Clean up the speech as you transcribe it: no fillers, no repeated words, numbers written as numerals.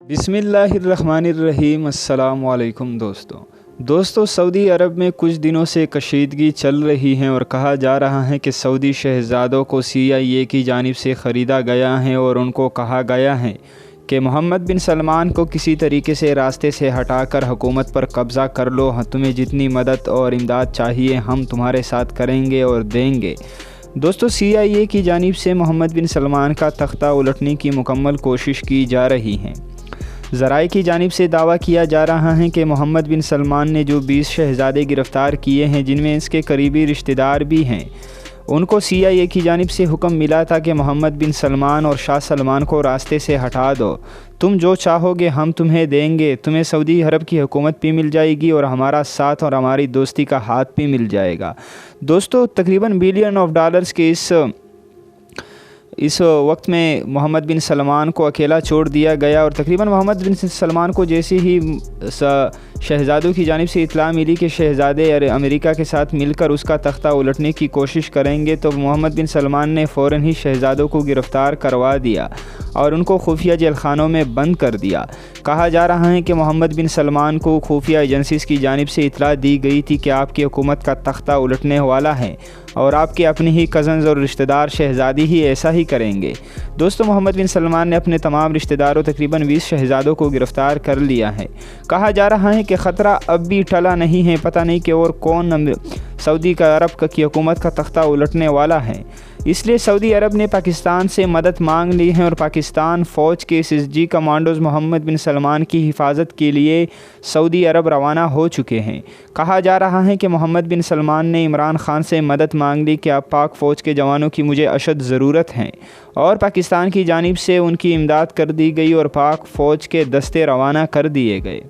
बिस्मिल्लाहिर्रहमानिर्रहीम। अस्सलाम वालेकुम दोस्तों, सऊदी अरब में कुछ दिनों से कशीदगी चल रही है और कहा जा रहा है कि सऊदी शहज़ादों को CIA की जानिब से ख़रीदा गया है और उनको कहा गया है कि मोहम्मद बिन सलमान को किसी तरीके से रास्ते से हटाकर हुकूमत पर कब्ज़ा कर लो, तुम्हें जितनी मदद और इमदाद चाहिए हम तुम्हारे साथ करेंगे और देंगे। दोस्तों, CIA की जानिब से मोहम्मद बिन सलमान का तख्ता उलटने की मुकम्मल कोशिश की जा रही है। ज़राए की जानिब से दावा किया जा रहा है कि मोहम्मद बिन सलमान ने जो 20 शहज़ादे गिरफ़्तार किए हैं, जिनमें इसके करीबी रिश्तेदार भी हैं, उनको CIA की जानिब से हुक्म मिला था कि मोहम्मद बिन सलमान और शाह सलमान को रास्ते से हटा दो, तुम जो चाहोगे हम तुम्हें देंगे, तुम्हें सऊदी अरब की हुकूमत भी मिल जाएगी और हमारा साथ और हमारी दोस्ती का हाथ भी मिल जाएगा। दोस्तों, तकरीबन बिलियन ऑफ डॉलर्स के इस वक्त में मोहम्मद बिन सलमान को अकेला छोड़ दिया गया और तकरीबन मोहम्मद बिन सलमान को जैसे ही शहज़ादों की जानिब से इत्तला मिली कि शहज़ादे अमेरिका के साथ मिलकर उसका तख्ता उलटने की कोशिश करेंगे, तो मोहम्मद बिन सलमान ने फ़ौरन ही शहज़ादों को गिरफ़्तार करवा दिया और उनको खुफिया जेल खानों में बंद कर दिया। कहा जा रहा है कि मोहम्मद बिन सलमान को खुफिया एजेंसीज़ की जानिब से इत्तला दी गई थी कि आपकी हुकूमत का तख्ता उलटने वाला है और आपके अपने ही कज़न्स और रिश्तेदार शहज़ादी ही ऐसा ही करेंगे। दोस्तों, मोहम्मद बिन सलमान ने अपने तमाम रिश्तेदारों तकरीबन 20 शहज़ादों को गिरफ़्तार कर लिया है। कहा जा रहा है कि ख़तरा अब भी टला नहीं है, पता नहीं कि और कौन सऊदी अरब की हुकूमत का तख्ता उलटने वाला है। इसलिए सऊदी अरब ने पाकिस्तान से मदद मांग ली है और पाकिस्तान फ़ौज के SSG कमांडोज़ मोहम्मद बिन सलमान की हिफाजत के लिए सऊदी अरब रवाना हो चुके हैं। कहा जा रहा है कि मोहम्मद बिन सलमान ने इमरान खान से मदद मांग ली कि अब पाक फ़ौज के जवानों की मुझे अशद ज़रूरत है और पाकिस्तान की जानिब से उनकी इमदाद कर दी गई और पाक फ़ौज के दस्ते रवाना कर दिए गए।